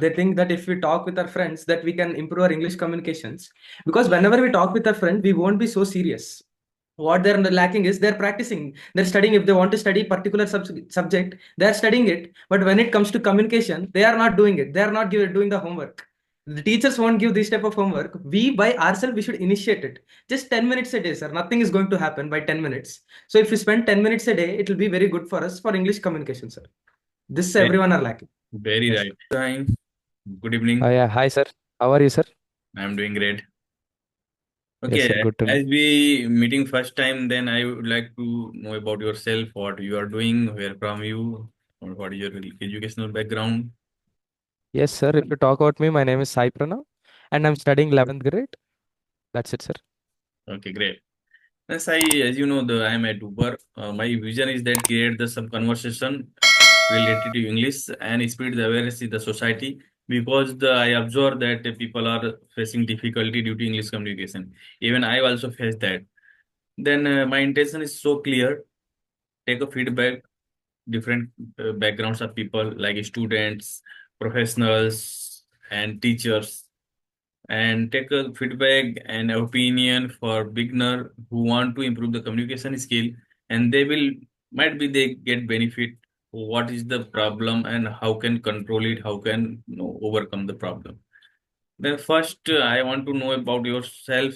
They think that if we talk with our friends that we can improve our English communications, because whenever we talk with our friend we won't be so serious. What they're lacking is they're practicing, they're studying. If they want to study particular subject, they're studying it, but when it comes to communication they are not doing it, they are not doing the homework. The teachers won't give this type of homework. We by ourselves we should initiate it. Just 10 minutes a day, sir. Nothing is going to happen by 10 minutes. So if we spend 10 minutes a day, it will be very good for us for English communication, sir. This Very, everyone are lacking. very Yes. right. Hi. Good evening. Yeah, hi sir. How are you, sir? I'm doing great. Yes, sir. Okay, Good to know. as we meeting first time, then I would like to know about yourself, what you are doing, where from you, or what is your educational background. Yes, sir. If you talk about me, my name is Sai Pranav, and I'm studying 11th grade. That's it, sir. Okay, great. As as you know, I am a tuber. My vision is that create the some conversation related to English and spread the awareness in the society because I observe that people are facing difficulty due to English communication. Even I also face that. Then my intention is so clear. Take a feedback, different backgrounds of people like students, professionals, and teachers, and take a feedback and opinion for beginner who want to improve the communication skill, and they will might be they get benefit. What is the problem and how can control it? How can overcome the problem? Then first, I want to know about yourself.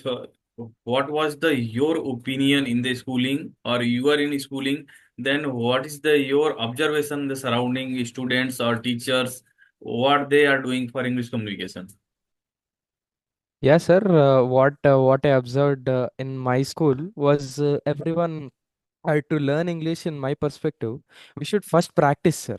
What was the your opinion in the schooling, or you are in schooling? Then what is the your observation the surrounding students or teachers, what they are doing for English communication? Yeah, sir. What I observed in my school was everyone had to learn English. In my perspective, we should first practice, sir.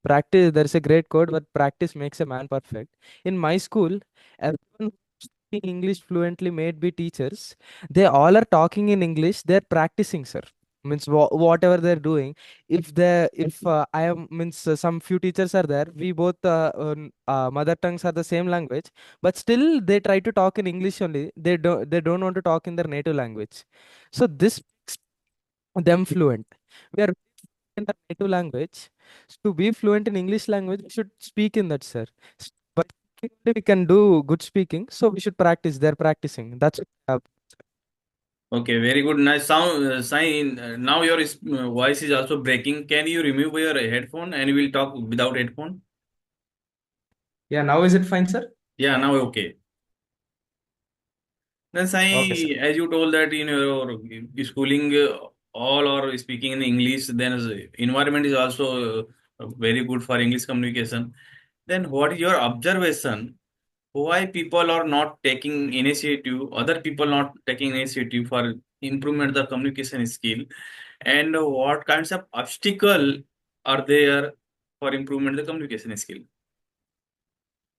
Practice. There is a great quote, but practice makes a man perfect. In my school, everyone speaking English fluently made be teachers. They all are talking in English. They're practicing, sir. Means whatever they're doing. If I am means some few teachers are there. We both mother tongues are the same language, but still they try to talk in English only. They don't want to talk in their native language. So this makes them fluent. We are in the native language. To be fluent in English language, we should speak in that, sir. But we can do good speaking, so we should practice. They're practicing. That's Okay, very good. Nice sound. Sign. Now your voice is also breaking. Can you remove your headphone and we'll talk without headphone? Yeah, now is it fine, sir? Yeah, now okay. Then Okay, sir. Sai, as you told that in your schooling, all are speaking in English. Then environment is also very good for English communication. Then what is your observation? Why people are not taking initiative? Other people not taking initiative for improvement the communication skill, and what kinds of obstacle are there for improvement the communication skill?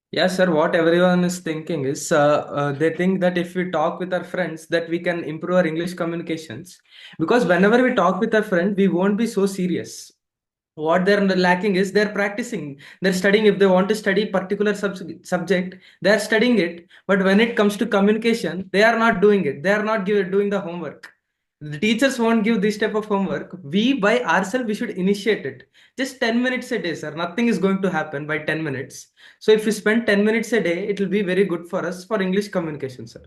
Yeah, sir. What everyone is thinking is they think that if we talk with our friends that we can improve our English communications. Because whenever we talk with our friend, we won't be so serious. What they're lacking is they're practicing, they're studying. If they want to study particular subject, they're studying it. But when it comes to communication, they are not doing it. They are not doing the homework. The teachers won't give this type of homework. We by ourselves we should initiate it. Just 10 minutes a day, sir. Nothing is going to happen by 10 minutes. So if we spend 10 minutes a day, it will be very good for us for English communication, sir.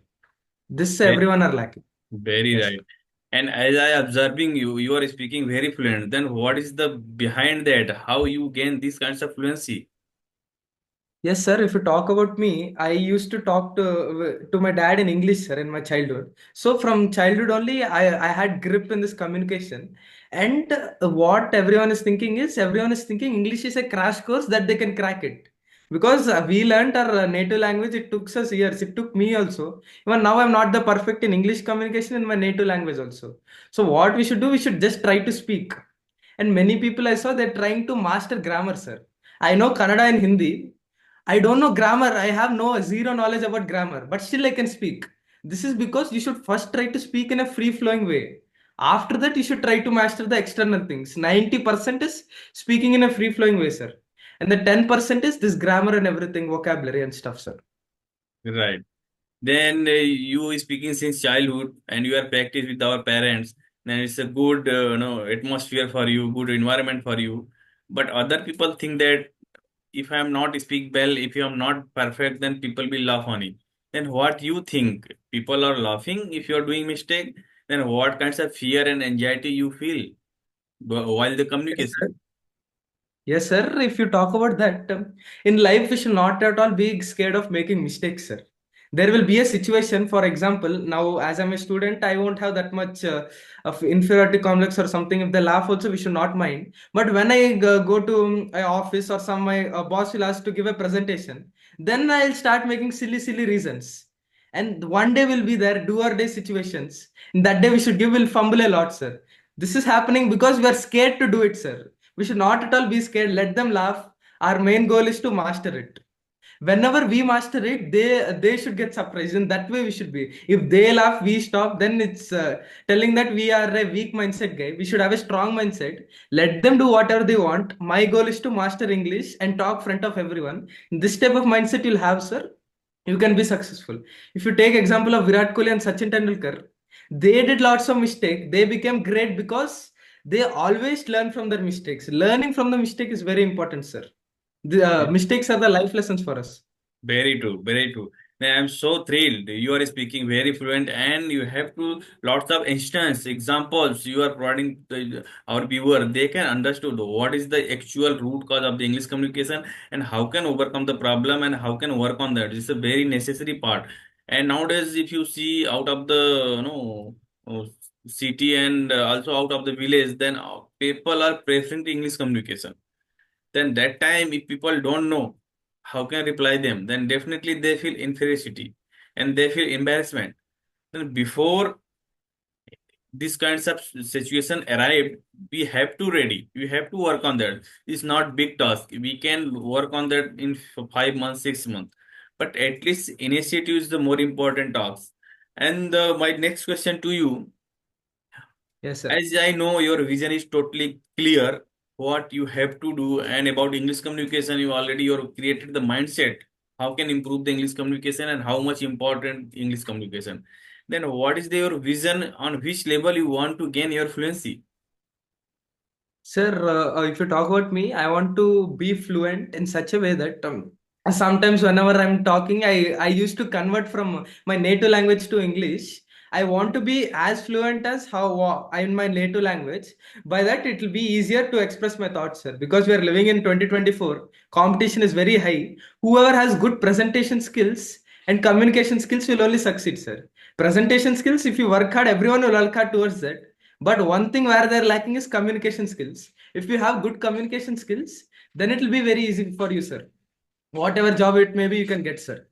This Very, everyone are lacking. very Yes, right. sir. And as I observing you, you are speaking very fluent. Then what is the behind that? How you gain these kinds of fluency? Yes, sir. If you talk about me, I used to talk to my dad in English, sir, in my childhood. So from childhood only, I had grip in this communication. And what everyone is thinking English is a crash course that they can crack it. Because we learned our native language, it took us years. It took me also. Even now, I'm not the perfect in English communication in my native language also. So what we should do, we should just try to speak. And many people I saw they're trying to master grammar, sir. I know Kannada and Hindi. I don't know grammar. I have no zero knowledge about grammar, but still I can speak. This is because you should first try to speak in a free flowing way. After that, you should try to master the external things. 90% is speaking in a free flowing way, sir. And the 10% is this grammar and everything, vocabulary and stuff, sir. Right. Then you speaking since childhood and you are practice with our parents. Then it's a good atmosphere for you, good environment for you. But other people think that if I am not speak well, if you am not perfect, then people will laugh on it. Then what you think? People are laughing if you are doing mistake. Then what kinds of fear and anxiety you feel while the Yes, sir. communication? Yes, sir. If you talk about that, in life, we should not at all be scared of making mistakes, sir. There will be a situation, for example, now as I'm a student, I won't have that much of inferiority complex or something. If they laugh, also, we should not mind. But when I go to an office or some my boss will ask to give a presentation, then I'll start making silly reasons. And one day will be there, do or day situations. In that day, we should give, will fumble a lot, sir. This is happening because we are scared to do it, sir. We should not at all be scared. Let them laugh. Our main goal is to master it. Whenever we master it, they should get surprised. In that way, we should be. If they laugh, we stop. Then it's telling that we are a weak mindset guy. We should have a strong mindset. Let them do whatever they want. My goal is to master English and talk front of everyone. This type of mindset you'll have, sir. You can be successful. If you take example of Virat Kohli and Sachin Tendulkar, they did lots of mistake. They became great because they always learn from their mistakes. Learning from the mistake is very important, sir. The mistakes are the life lessons for us. Very true, very true. Now, I'm so thrilled. You are speaking very fluent, and you have to lots of instance examples. You are providing our viewer. They can understood what is the actual root cause of the English communication and how can overcome the problem and how can work on that. It's a very necessary part. And nowadays, if you see out of the uh, city and also out of the village, then people are preferring the English communication. Then that time if people don't know how can I reply them, then definitely they feel inferiority and they feel embarrassment. Then before this kinds of situation arrived, we have to ready, we have to work on that. It's not big task, we can work on that in 5 months, 6 months, but at least initiative is the more important task. And my next question to you, Yes, sir. as I know your vision is totally clear, what you have to do, and about English communication, you already you created the mindset. How can improve the English communication and how much important English communication? Then what is your vision on which level you want to gain your fluency? Sir, if you talk about me, I want to be fluent in such a way that sometimes whenever I'm talking, I used to convert from my native language to English. I want to be as fluent as how in my native language. By that, it will be easier to express my thoughts, sir. Because we are living in 2024, competition is very high. Whoever has good presentation skills and communication skills will only succeed, sir. Presentation skills, if you work hard, everyone will work hard towards that. But one thing where they're lacking is communication skills. If you have good communication skills, then it will be very easy for you, sir. Whatever job it may be, you can get, sir.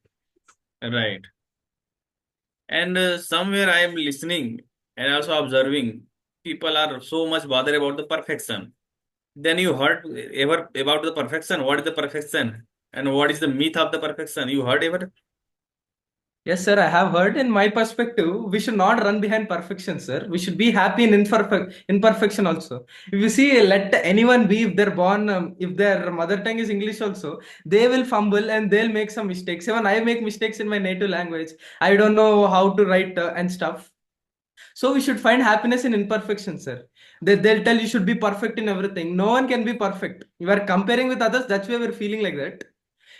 Right. And somewhere I am listening and also observing people are so much bothered about the perfection. Then you heard ever about the perfection? What is the perfection? And what is the myth of the perfection? You heard ever? Yes, sir, I have heard. In my perspective, we should not run behind perfection, sir. We should be happy in imperfection also. If you see, let anyone be, if they're born, if their mother tongue is English also, they will fumble and they'll make some mistakes. Even I make mistakes in my native language. I don't know how to write and stuff. So we should find happiness in imperfection, sir. They'll tell you should be perfect in everything. No one can be perfect. You are comparing with others, that's why we're feeling like that.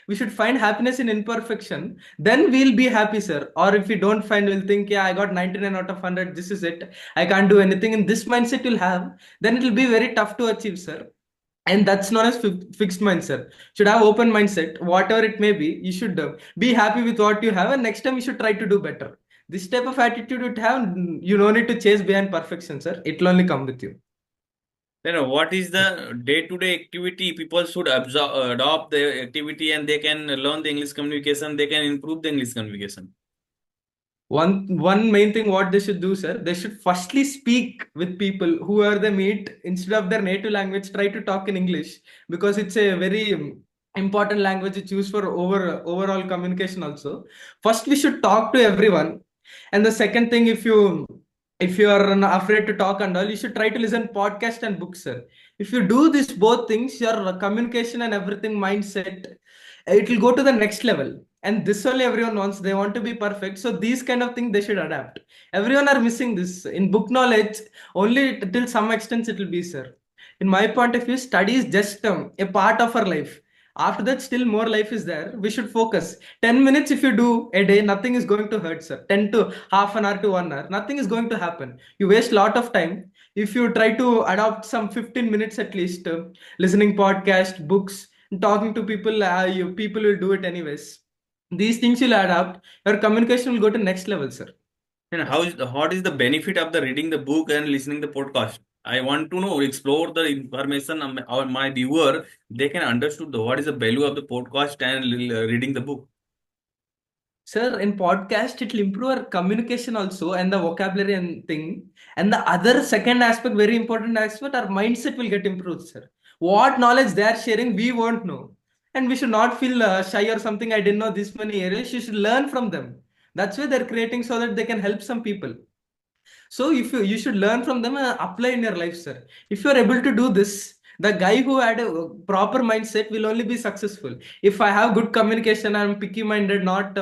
We should find happiness in imperfection. Then we'll be happy, sir. Or if we don't find, we'll think, yeah, I got 99 out of 100. This is it. I can't do anything. In this mindset you'll have, then it will be very tough to achieve, sir. And that's known as fixed mindset. Should have open mindset, whatever it may be. You should be happy with what you have, and next time you should try to do better. This type of attitude you have, you don't need to chase behind perfection, sir. It'll only come with you. Then what is the day-to-day activity people should adopt the activity and they can learn the English communication, they can improve the English communication. One main thing what they should do, sir, they should firstly speak with people who are they meet instead of their native language. Try to talk in English because it's a very important language to choose for overall communication. Also, first we should talk to everyone, and the second thing, if you are afraid to talk and all, you should try to listen podcast and books, sir. If you do these both things, your communication and everything mindset, it will go to the next level. And this only everyone wants, they want to be perfect, so these kind of things they should adapt. Everyone are missing this in book knowledge only till some extent it will be, sir. In my point of view, study is just a part of our life. After that, still more life is there. We should focus. 10 minutes if you do a day, nothing is going to hurt, sir. 10 to half an hour to 1 hour, nothing is going to happen. You waste a lot of time. If you try to adopt some 15 minutes at least, listening podcast, books, talking to people, people will do it anyways. These things you'll adapt. Your communication will go to next level, sir. And what is the benefit of the reading the book and listening the podcast? I want to know, explore the information our my viewer, they can understood what is the value of the podcast and reading the book. Sir, in podcast, it will improve our communication also and the vocabulary and thing. And the other second aspect, very important aspect, our mindset will get improved, sir. What knowledge they are sharing, we won't know. And we should not feel shy or something. I didn't know this many areas. You should learn from them. That's why they're creating so that they can help some people. So if you should learn from them and apply in your life, sir. If you are able to do this, the guy who had a proper mindset will only be successful. If I have good communication, I'm picky minded, not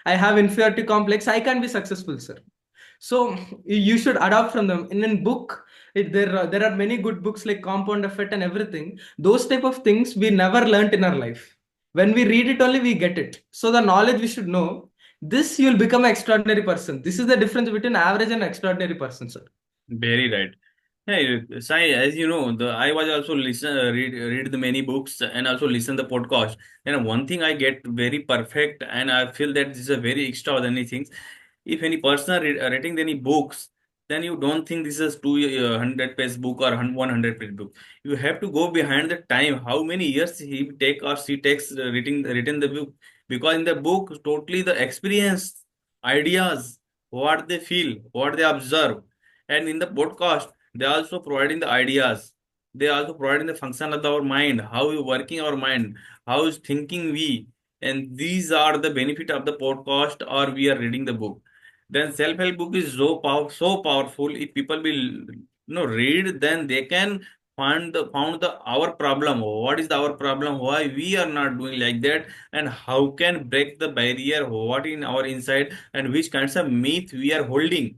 I have inferiority complex, I can be successful, sir. So you should adopt from them. In book, there are many good books like Compound Effect and everything. Those type of things we never learnt in our life. When we read it only, we get it. So the knowledge we should know. This you'll become an extraordinary person. This is the difference between average and extraordinary person, sir. Very right. Hey, Sai, as you know, I was also read the many books and also listen the podcast. And one thing I get very perfect, and I feel that this is a very extraordinary thing. If any person reading any books, then you don't think this is 200 page book or 100 page book. You have to go behind the time. How many years he take or she takes written the book? Because in the book, totally the experience, ideas, what they feel, what they observe, and in the podcast they also providing the ideas, they also providing the function of our mind, how we working our mind, how is thinking we, and these are the benefit of the podcast or we are reading the book. Then self-help book is so powerful. If people will read, then they can found the our problem, what is the our problem, why we are not doing like that, and how can break the barrier, what in our inside, and which kinds of myth we are holding.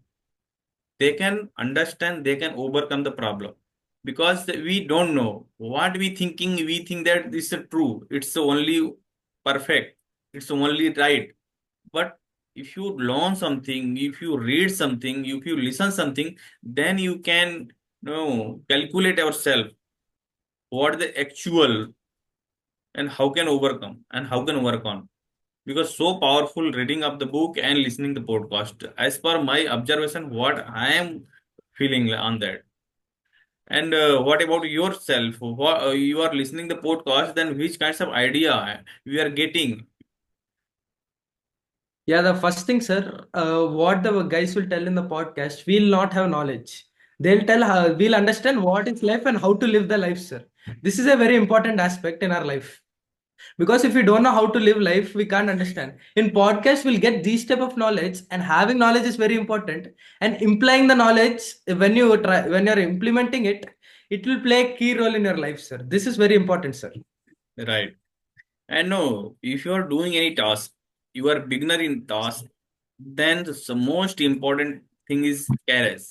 They can understand, they can overcome the problem, because we don't know what we thinking, we think that this is true, it's only perfect, it's only right. But if you learn something, if you read something, if you listen something, then you can calculate yourself what the actual, and how can overcome and how can work on. Because so powerful reading of the book and listening the podcast, as per my observation, what I am feeling on that. And what about yourself? What, you are listening the podcast, then which kinds of idea we are getting? Yeah, the first thing, sir, what the guys will tell in the podcast, we'll not have knowledge. They'll tell how we'll understand what is life and how to live the life, sir. This is a very important aspect in our life. Because if we don't know how to live life, we can't understand. In podcast, we'll get these type of knowledge, and having knowledge is very important. And implying the knowledge when you're implementing it, it will play a key role in your life, sir. This is very important, sir. Right. And no, if you are doing any task, you are beginner in task, then the most important thing is courage.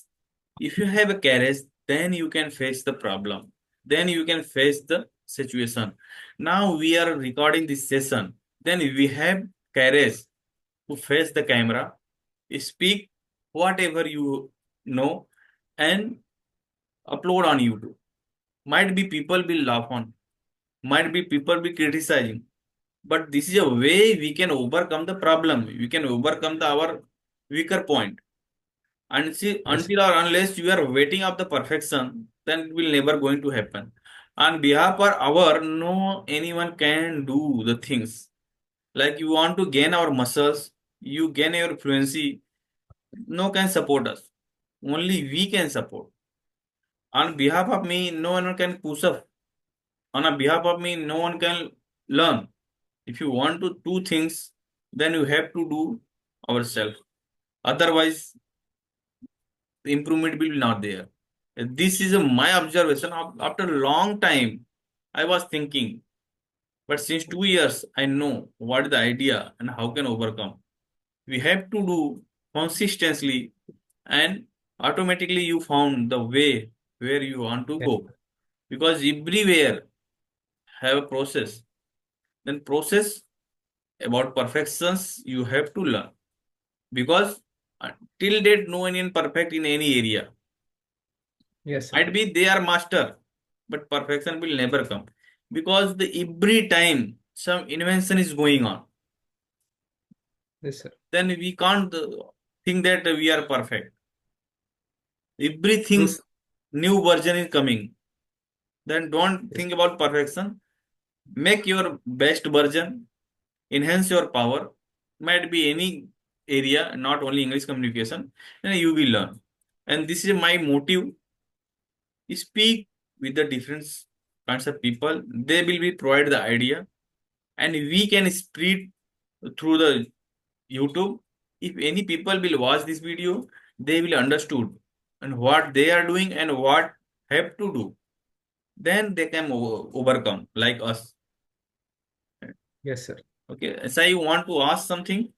If you have a courage, then you can face the problem. Then you can face the situation. Now we are recording this session. Then we have courage to face the camera, speak whatever you know, and upload on YouTube. Might be people will laugh on, might be people be criticizing, but this is a way we can overcome the problem. We can overcome our weaker point. And see, Yes. until or unless you are waiting of the perfection, then it will never going to happen. On behalf of our, no anyone can do the things. Like you want to gain our muscles, you gain your fluency, no can support us. Only we can support. On behalf of me, no one can push up. On behalf of me, no one can learn. If you want to do things, then you have to do ourselves. Otherwise, the improvement will be not there. This is my observation. After a long time, I was thinking, but since 2 years, I know what is the idea and how can overcome. We have to do consistently, and automatically you found the way where you want to Yes. go. Because everywhere have a process. Then process about perfections you have to learn, because till date no one is perfect in any area. Yes, sir. Might be they are master, but perfection will never come, because the every time some invention is going on, Yes, sir. then we can't think that we are perfect. True, Everything's sir. new version is coming. Then don't Yes, think about perfection. Make your best version. Enhance your power. Might be any area, not only English communication, and you will learn. And this is my motive. Speak with the different kinds of people. They will be provide the idea, and we can spread through the YouTube. If any people will watch this video, they will understood and what they are doing and what have to do. Then they can overcome like us. yes, sir. Okay, so I want to ask something.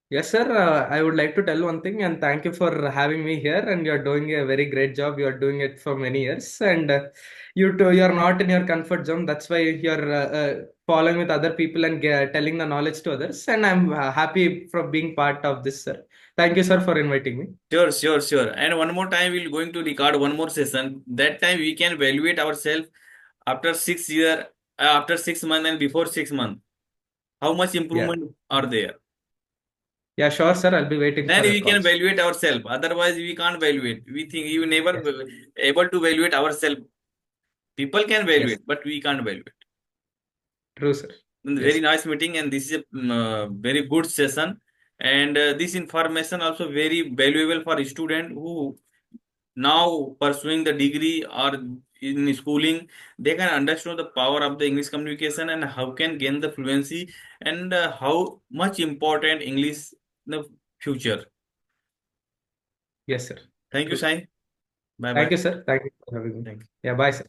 Yes, sir. I would like to tell one thing, and thank you for having me here. And you're doing a very great job. You're doing it for many years, and you too, you're not in your comfort zone. That's why you're following with other people and telling the knowledge to others. And I'm happy for being part of this, sir. Thank you, sir, for inviting me. Sure, sure, sure. And one more time, we're going to record one more session. That time we can evaluate ourselves after 6 year, after 6 months and before 6 months. How much Yeah, improvement are there? yeah, sure, sir. I'll be waiting Then for your we can calls. evaluate ourselves. Otherwise, we can't evaluate. We think you never Yes, able to evaluate ourselves. People can yes, evaluate, but we can't evaluate. true, sir. And very Yes, nice meeting, and this is a very good session. And this information also very valuable for student who now pursuing the degree or in schooling. They can understand the power of the English communication and how can gain the fluency, and how much important English in the future. yes, sir. Thank you, True. Sai. Bye Thank bye. you, sir. Thank you for having me. Thank you. Yeah, bye, sir.